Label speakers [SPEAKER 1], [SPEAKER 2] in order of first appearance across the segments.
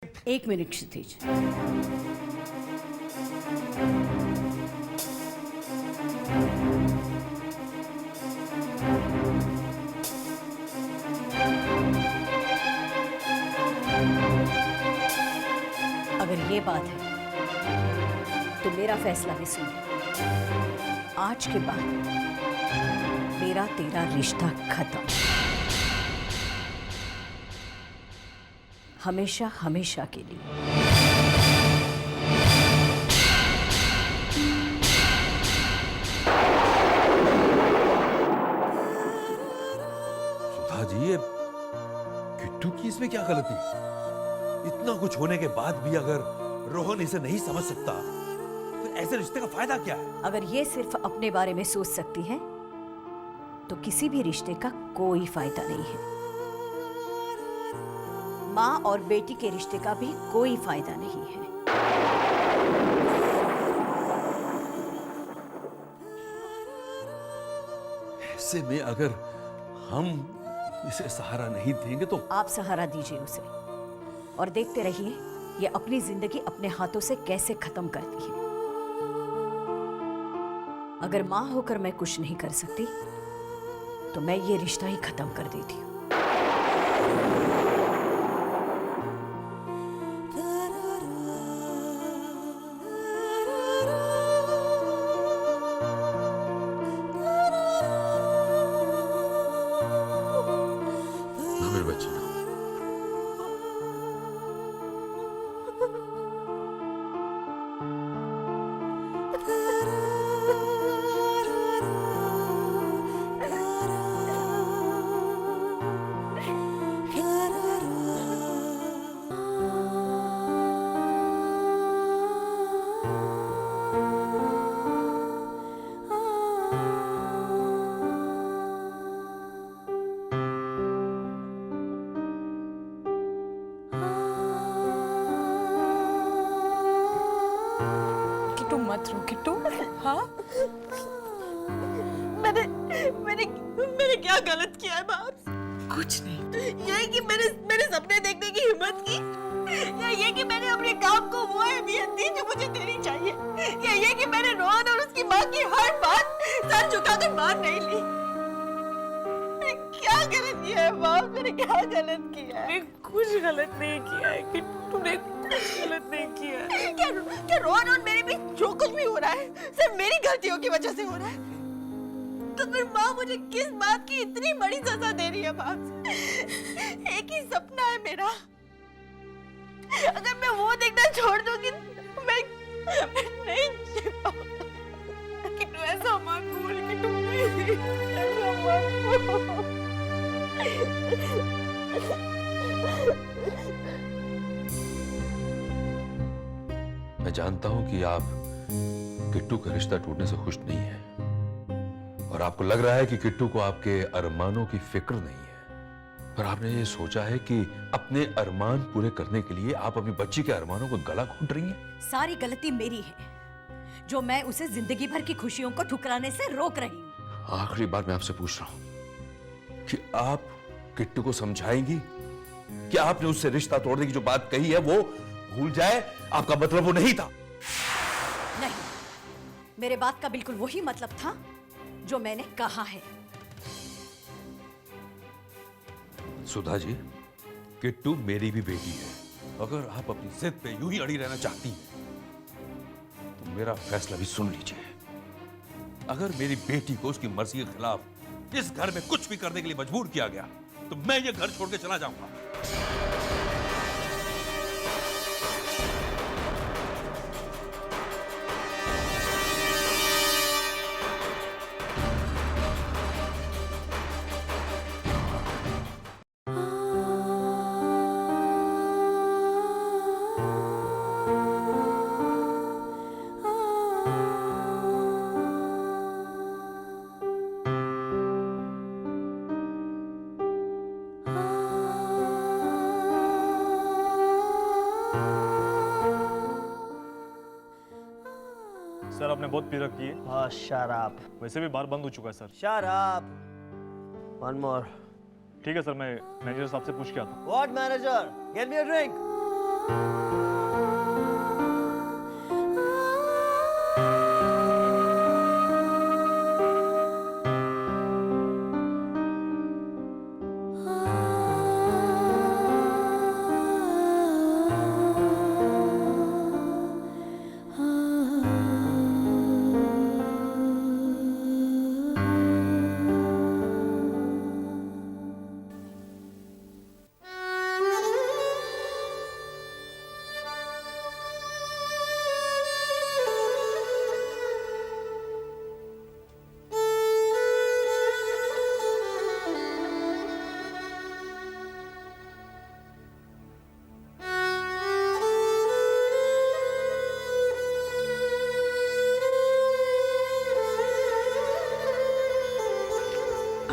[SPEAKER 1] एक मिनट क्षितिज। अगर ये बात है तो मेरा फैसला भी सुन। आज के बाद मेरा तेरा रिश्ता खत्म, हमेशा हमेशा के लिए।
[SPEAKER 2] सुधा जी, ये किट्टू की इसमें क्या गलती? इतना कुछ होने के बाद भी अगर रोहन इसे नहीं समझ सकता, फिर ऐसे रिश्ते का फायदा क्या है?
[SPEAKER 1] अगर ये सिर्फ अपने बारे में सोच सकती है तो किसी भी रिश्ते का कोई फायदा नहीं है। माँ और बेटी के रिश्ते का भी कोई फायदा नहीं है।
[SPEAKER 2] ऐसे में अगर हम इसे सहारा नहीं देंगे तो
[SPEAKER 1] आप सहारा दीजिए उसे और देखते रहिए ये अपनी जिंदगी अपने हाथों से कैसे खत्म करती है। अगर माँ होकर मैं कुछ नहीं कर सकती तो मैं ये रिश्ता ही खत्म कर देती हूँ।
[SPEAKER 2] ना मेरे बच्चे, ना।
[SPEAKER 3] किट्टू मत रो किट्टू। हाँ,
[SPEAKER 4] मैंने मैंने मैंने क्या गलत किया है बाप?
[SPEAKER 3] कुछ नहीं।
[SPEAKER 4] ये कि मैंने सपने देखने की हिम्मत की, या ये कि मैंने अपने काम को वो अहमियत दी जो मुझे देनी चाहिए, या ये कि मैंने रोहन और उसकी माँ की हर बात सर झुकाकर मान नहीं ली। मैंने क्या गलत किया है बाप? मैंने क्या गलत किया है?
[SPEAKER 3] कुछ गलत नहीं किया है किट्टू, तूने कुछ गलत नहीं किया है।
[SPEAKER 4] क्या रोहन और मेरे बीच जो कुछ भी हो रहा है सिर्फ मेरी गलतियों की वजह से हो रहा है? तो फिर माँ मुझे किस बात की इतनी बड़ी सजा दे रही है बाप? एक ही सपना है मेरा, अगर मैं वो देखना छोड़ दूंगी तो मैं नहीं जी पाऊंगा।
[SPEAKER 3] किट्टू ऐसा मत बोल किट्टू, प्लीज ऐसा मत बोल।
[SPEAKER 2] मैं जानता हूं कि आप किट्टू का रिश्ता टूटने से खुश नहीं है और आपको लग रहा है कि किट्टू को आपके अरमानों की फिक्र नहीं है, पर आपने ये सोचा है कि अपने अरमान पूरे करने के लिए आप अपनी बच्ची के अरमानों को गला घोंट रही हैं।
[SPEAKER 1] सारी गलती मेरी है जो मैं उसे जिंदगी भर की खुशियों को ठुकराने से रोक रही हूँ।
[SPEAKER 2] आखिरी बार मैं आपसे पूछ रहा हूं कि आप किट्टू को समझाएंगी कि आपने उससे रिश्ता तोड़ने की जो बात कही है वो भूल जाए, आपका मतलब वो नहीं था।
[SPEAKER 1] नहीं, मेरे बात का बिल्कुल वही मतलब था जो मैंने कहा है।
[SPEAKER 2] सुधा जी, किट्टू मेरी भी बेटी है। अगर आप अपनी जिद पे यूं ही अड़ी रहना चाहती हैं तो मेरा फैसला भी सुन लीजिए। अगर मेरी बेटी को उसकी मर्जी के खिलाफ इस घर में कुछ भी करने के लिए मजबूर किया गया तो मैं ये घर छोड़ के चला जाऊंगा।
[SPEAKER 5] सर आपने बहुत पी रखी है।
[SPEAKER 6] Oh, shut up.
[SPEAKER 5] वैसे भी बार बंद हो चुका है sir.
[SPEAKER 6] Shut up. One more.
[SPEAKER 5] ठीक है सर, मैं मैनेजर साहब से पूछ के आता हूँ।
[SPEAKER 6] What manager? Get me a drink.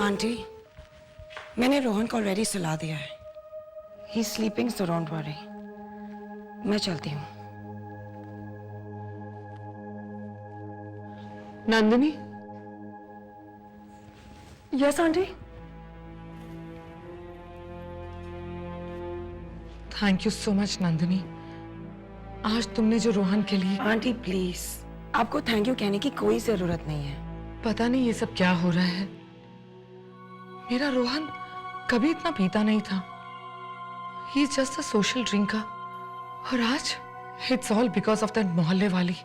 [SPEAKER 7] Aunty, मैंने रोहन को ऑलरेडी सुला दिया है। He is sleeping, so don't worry. मैं चलती हूँ।
[SPEAKER 8] Nandini, yes aunty. Thank you so much Nandini. आज तुमने जो रोहन के लिए।
[SPEAKER 7] आंटी प्लीज, आपको थैंक यू कहने की कोई जरूरत नहीं है।
[SPEAKER 8] पता नहीं ये सब क्या हो रहा है। मेरा रोहन कभी इतना पीता नहीं था। He is just a social drinker. और आज it's all because of that मोहल्ले वाली।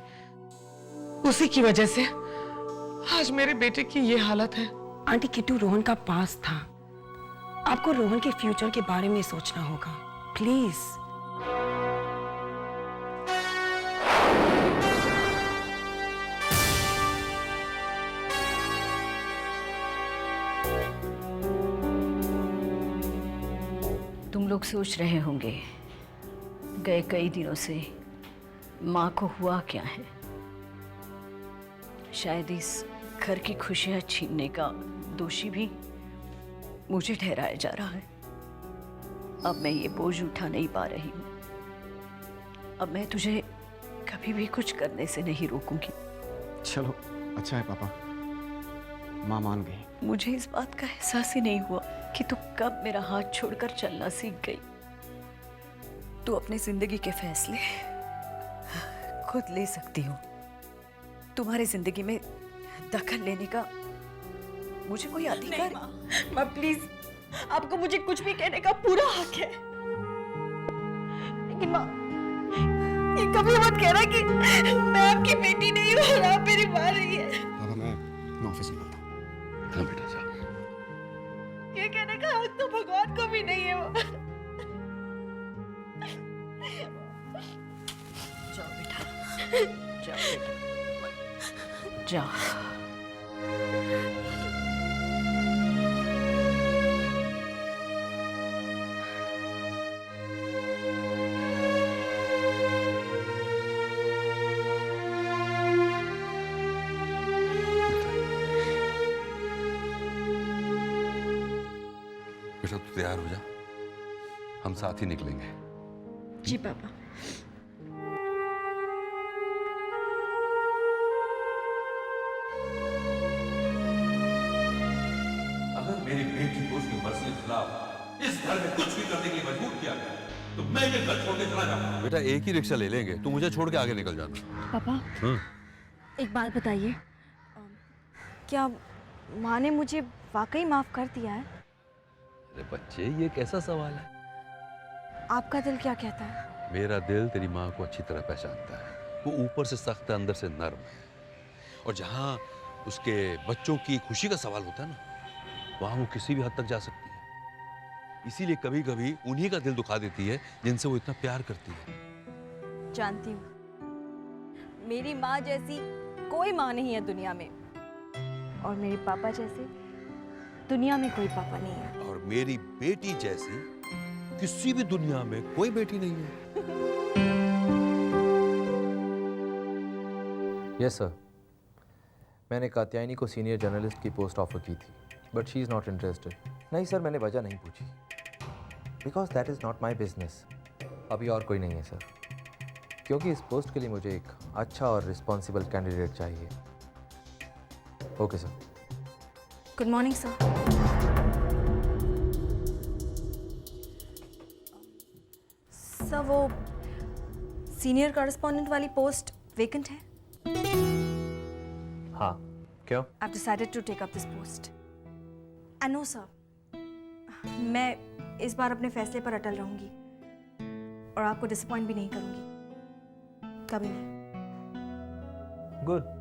[SPEAKER 8] उसी की वजह से आज मेरे बेटे की ये हालत है।
[SPEAKER 7] आंटी, किट्टू रोहन का पास था। आपको रोहन के फ्यूचर के बारे में सोचना होगा, प्लीज।
[SPEAKER 1] तुम लोग सोच रहे होंगे गए कई दिनों से माँ को हुआ क्या है। शायद इस घर की खुशियां छीनने का दोषी भी मुझे ठहराया जा रहा है। अब मैं ये बोझ उठा नहीं पा रही हूँ। अब मैं तुझे कभी भी कुछ करने से नहीं रोकूंगी।
[SPEAKER 9] चलो अच्छा है पापा, माँ मान गई।
[SPEAKER 1] मुझे इस बात का एहसास ही नहीं हुआ कि तू कब मेरा हाथ छोड़कर चलना सीख गई। तू अपनी जिंदगी के फैसले खुद ले सकती हो। तुम्हारी जिंदगी में दखल लेने का मुझे कोई अधिकार
[SPEAKER 4] नहीं माँ प्लीज, आपको मुझे कुछ भी कहने का पूरा हक है। लेकिन माँ, ये कभी मत कहना कि मैं आपकी बेटी नहीं हूँ और आप मेरी माँ नहीं है।
[SPEAKER 9] पापा मैं ऑफिस निकलता हूँ।
[SPEAKER 2] हाँ बेटा जा।
[SPEAKER 4] ये कहने का हक तो भगवान को भी नहीं है। वो
[SPEAKER 1] जाओ बेटा, जाओ बेटा, जाओ।
[SPEAKER 2] बेटा तू तैयार हो जा, हम साथ ही निकलेंगे।
[SPEAKER 4] जी पापा।
[SPEAKER 2] अगर मेरी बेटी को उसकी मर्जी के खिलाफ इस घर में कुछ भी करने के लिए मजबूर किया गया तो मैं ये घर छोड़ के चला जाऊंगा। बेटा एक ही रिक्शा ले लेंगे, तू मुझे छोड़ के आगे निकल जाना।
[SPEAKER 10] पापा, एक बात बताइए, क्या माँ ने मुझे वाकई माफ कर दिया है?
[SPEAKER 2] अरे बच्चे, ये कैसा सवाल है?
[SPEAKER 10] आपका दिल क्या कहता है?
[SPEAKER 2] मेरा दिल तेरी माँ को अच्छी तरह पहचानता है। वो ऊपर से सख्त है, अंदर से नर्म है। और जहाँ उसके बच्चों की खुशी का सवाल होता है ना, वहाँ वो किसी भी हद तक जा सकती है। इसीलिए कभी कभी उन्हीं का दिल दुखा देती है जिनसे वो इतना प्यार करती है।
[SPEAKER 10] जानती हूँ, मेरी माँ जैसी कोई माँ नहीं है दुनिया में, और मेरे पापा जैसे दुनिया में कोई पापा नहीं है।
[SPEAKER 2] और मेरी बेटी जैसी किसी भी दुनिया में कोई बेटी नहीं है।
[SPEAKER 11] यस सर, मैंने कात्यायनी को सीनियर जर्नलिस्ट की पोस्ट ऑफर की थी, but she is not interested. नहीं सर, मैंने वजह नहीं पूछी, because that is not my business. अभी और कोई नहीं है सर, क्योंकि इस पोस्ट के लिए मुझे एक अच्छा और रिस्पॉन्सिबल कैंडिडेट चाहिए। Okay sir.
[SPEAKER 10] Good morning sir. Sir, वो सीनियर कॉरेस्पॉन्डेंट वाली पोस्ट वेकेंट है?
[SPEAKER 11] हाँ, क्यों?
[SPEAKER 10] I've decided to take up this post. I know sir, मैं इस बार अपने फैसले पर अटल रहूंगी और आपको डिसअपॉइंट भी नहीं करूंगी, कभी नहीं।
[SPEAKER 11] गुड।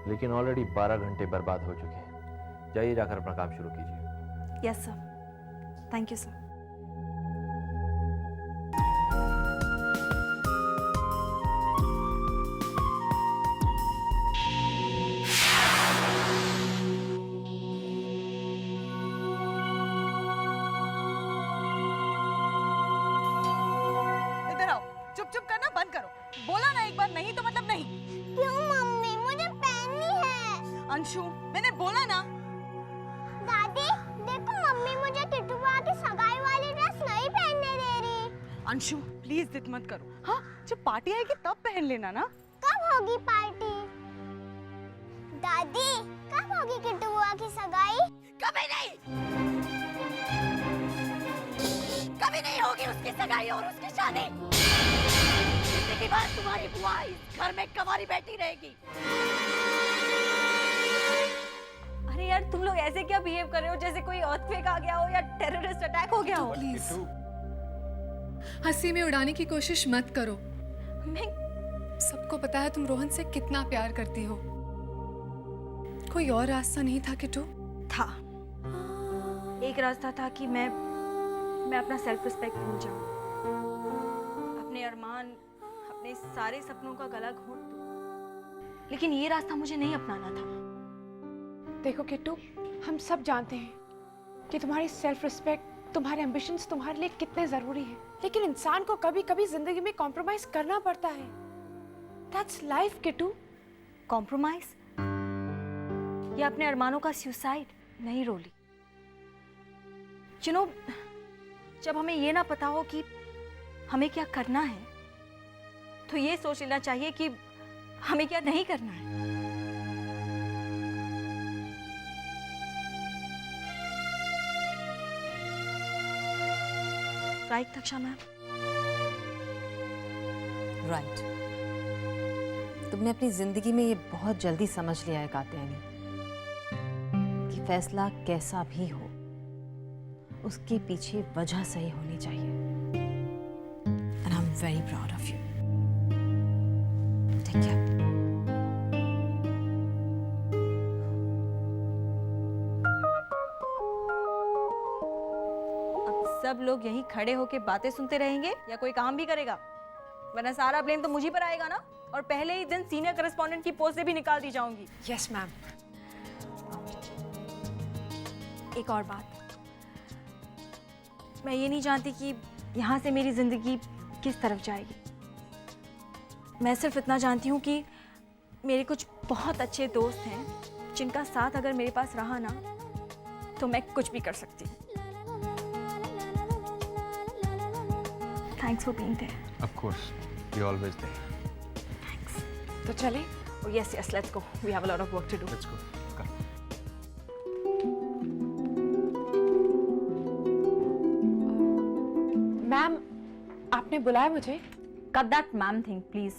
[SPEAKER 11] लेकिन ऑलरेडी 12 घंटे बर्बाद हो चुके हैं। जाइए, जाकर अपना काम शुरू कीजिए।
[SPEAKER 10] Yes sir, thank you sir.
[SPEAKER 4] इधर आओ, चुप चुप करना बंद करो। बोला ना एक बार नहीं तो मतलब नहीं।
[SPEAKER 3] क्यों मम्मी, मुझे पहननी है।
[SPEAKER 4] अंशु, मैंने बोला ना।
[SPEAKER 3] अंशु प्लीज जिद मत करो। हाँ जब पार्टी आएगी तब पहन लेना ना।
[SPEAKER 12] कब होगी पार्टी? दादी कब होगी किट्टू बुआ की सगाई?
[SPEAKER 4] कभी नहीं होगी उसकी सगाई और उसकी शादी। जिंदगी भर तुम्हारी बुआ इस घर में कवारी बैठी रहेगी।
[SPEAKER 10] अरे यार तुम लोग ऐसे क्या बिहेव कर रहे हो जैसे कोई अर्थक्वेक आ गया हो या टेररिस्ट अटैक हो गया हो।
[SPEAKER 8] प्लीज हंसी में उड़ाने की कोशिश मत करो।
[SPEAKER 10] मैं
[SPEAKER 8] सबको पता है तुम रोहन से कितना प्यार करती हो। कोई और रास्ता नहीं था किट्टू?
[SPEAKER 10] था एक रास्ता था कि मैं अपना सेल्फ रिस्पेक्ट भूल जाऊं, अपने अरमान, अपने सारे सपनों का गला घोंट दूं। लेकिन ये रास्ता मुझे नहीं अपनाना था।
[SPEAKER 3] देखो किट्टू, हम सब जानते हैं कि तुम्हारी सेल्फ रिस्पेक्ट, तुम्हारे एम्बिशंस तुम्हारे लिए कितने जरूरी हैं। लेकिन इंसान को कभी कभी जिंदगी में कॉम्प्रोमाइज करना पड़ता है। That's life Kittu.
[SPEAKER 10] कॉम्प्रोमाइज या अपने अरमानों का सुसाइड? नहीं रोली, यू नो, जब हमें ये ना पता हो कि हमें क्या करना है तो ये सोच लेना चाहिए कि हमें क्या नहीं करना है। Right Taksha ma'am?
[SPEAKER 13] राइट। तुमने अपनी जिंदगी में ये बहुत जल्दी समझ लिया है कात्यायनी कि फैसला कैसा भी हो उसके पीछे वजह सही होनी चाहिए। And I am very proud of you. Take care.
[SPEAKER 10] सब लोग यहीं खड़े होके बातें सुनते रहेंगे या कोई काम भी करेगा? वरना सारा ब्लेम तो मुझे पर आएगा ना, और पहले ही दिन सीनियर करेस्पॉन्डेंट की पोस्ट से भी निकाल दी जाऊंगी।
[SPEAKER 3] Yes ma'am.
[SPEAKER 10] एक और बात, मैं ये नहीं जानती कि यहाँ से मेरी जिंदगी किस तरफ जाएगी। मैं सिर्फ इतना जानती हूँ कि मेरे कुछ बहुत अच्छे दोस्त हैं जिनका साथ अगर मेरे पास रहा ना तो मैं कुछ भी कर सकती हूँ। Thanks for being there.
[SPEAKER 9] Of course, you're always there.
[SPEAKER 10] Thanks.
[SPEAKER 3] तो चले?
[SPEAKER 10] Oh yes, let's go. We have a lot of work to do.
[SPEAKER 9] Let's go. Come.
[SPEAKER 3] Ma'am, आपने बुलाया मुझे?
[SPEAKER 10] Cut that ma'am thing, please.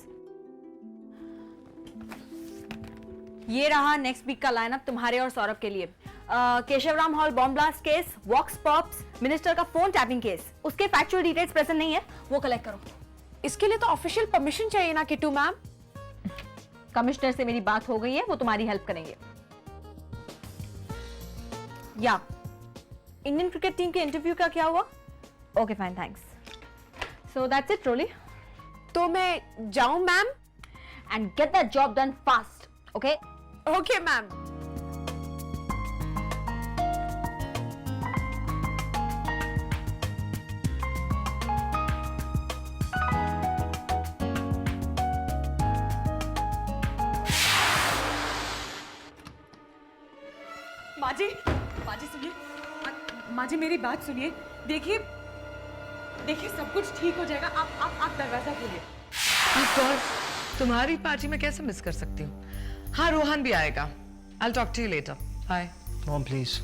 [SPEAKER 10] ये रहा next week का lineup तुम्हारे और सौरभ के लिए। Keshavram hall bomb blast case, vox pops, minister का फोन टैपिंग केस, उसके फैक्चुअल डिटेल्स प्रेजेंट नहीं है, वो कलेक्ट करो।
[SPEAKER 3] इसके लिए तो ऑफिशियल परमिशन चाहिए ना किट्टू मैम?
[SPEAKER 10] कमिश्नर से मेरी बात हो गई है, वो तुम्हारी हेल्प करेंगे। या इंडियन क्रिकेट टीम के इंटरव्यू का क्या हुआ? Okay fine, thanks. So that's it Roli.
[SPEAKER 3] तो मैं जाऊं ma'am?
[SPEAKER 10] And get that job done fast, okay?
[SPEAKER 3] Okay ma'am.
[SPEAKER 8] माजी सुनिए, माजी मेरी बात सुनिए। देखिए सब कुछ ठीक हो जाएगा। आप दरवाजा खोलिए।
[SPEAKER 7] Of course, तुम्हारी पार्टी में कैसे मिस कर सकती हूँ? हाँ, रोहन भी आएगा। I'll talk to you later. Bye.
[SPEAKER 6] Mom please,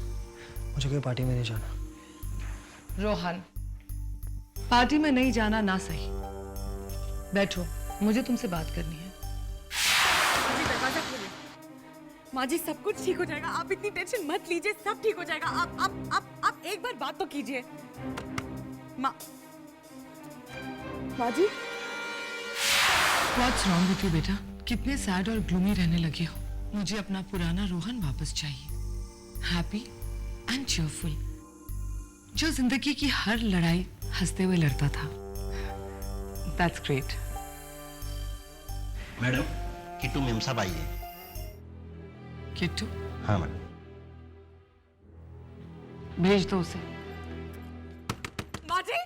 [SPEAKER 6] मुझे कोई पार्टी में नहीं जाना।
[SPEAKER 7] रोहन, पार्टी में नहीं जाना ना सही। बैठो, मुझे तुमसे बात करनी है।
[SPEAKER 3] माजी दरवाजा खोलिए। माजी सब कुछ ठीक हो जाएगा, आप इतनी टेंशन मत लीजिए, सब ठीक हो जाएगा। आप एक बार बात तो कीजिए। माजी,
[SPEAKER 8] What's wrong with you बेटा? कितने सैड और ग्लूमी रहने लगे हो? मुझे अपना पुराना रोहन वापस चाहिए, हैप्पी एंड चीयरफुल, जो जिंदगी की हर लड़ाई हंसते हुए लड़ता था। That's great.
[SPEAKER 6] Madam, Kittu ma'am साहब आई है।
[SPEAKER 8] किट्टू,
[SPEAKER 6] हाँ मैडम।
[SPEAKER 8] भेज दो उसे।
[SPEAKER 3] माजी,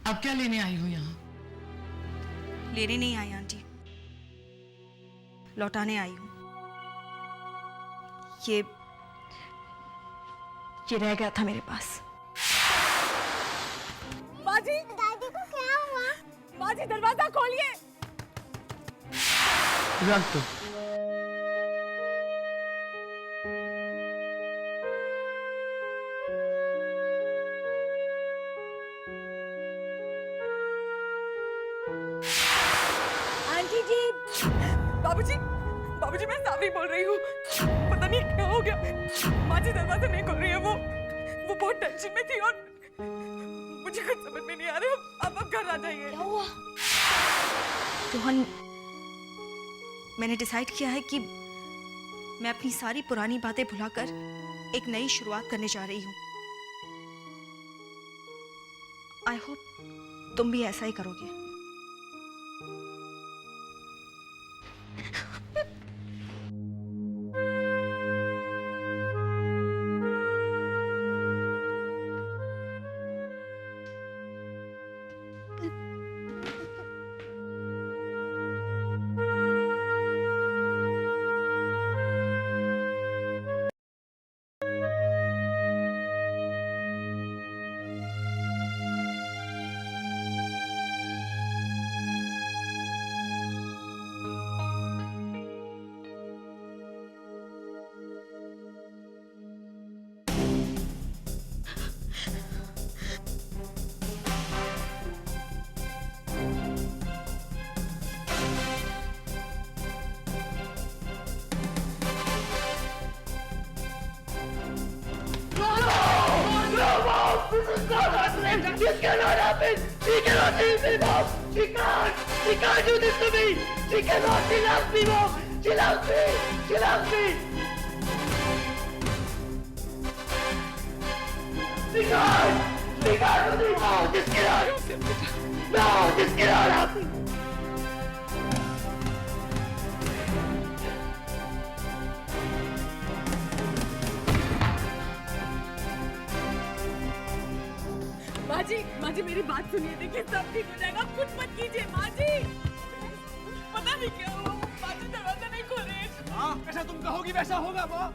[SPEAKER 8] अब क्या लेने आई हो यहाँ?
[SPEAKER 10] लेने नहीं आई आंटी, लौटाने आई हूँ। ये रह गया था मेरे पास।
[SPEAKER 4] माँ जी,
[SPEAKER 12] दादी को क्या हुआ?
[SPEAKER 4] माँ जी दरवाजा खोलिए।
[SPEAKER 6] रख दो।
[SPEAKER 4] आंटी जी, बाबूजी, बाबूजी मैं सावरी बोल रही हूँ। पता नहीं क्या हो गया, माँ जी दरवाजा नहीं खोल रही है। वो बहुत टेंशन में थी और मुझे कुछ समझ में नहीं आ रहा। अब घर आ जाइए। क्या हुआ?
[SPEAKER 10] रोहन, मैंने डिसाइड किया है कि मैं अपनी सारी पुरानी बातें भुलाकर एक नई शुरुआत करने जा रही हूँ। आई होप तुम भी ऐसा ही करोगे।
[SPEAKER 4] माँ जी मेरी बात सुनिए, देखिए सब ठीक हो जाएगा। कुछ मत कीजिए माँ जी। पता नहीं क्या हुआ, माँ जी दरवाजा नहीं खोल रहे।
[SPEAKER 5] हाँ, कैसा तुम कहोगी वैसा होगा माँ।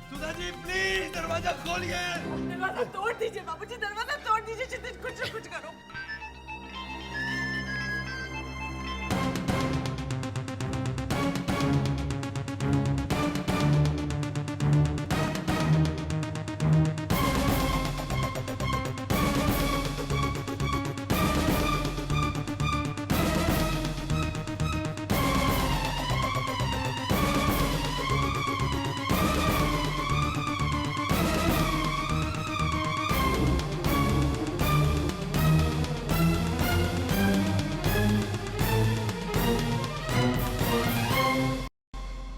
[SPEAKER 5] सुधा जी प्लीज दरवाजा खोलिए।
[SPEAKER 4] दरवाजा तोड़ दीजिए बाबूजी, दरवाजा तोड़ दीजिए। कुछ न कुछ करो।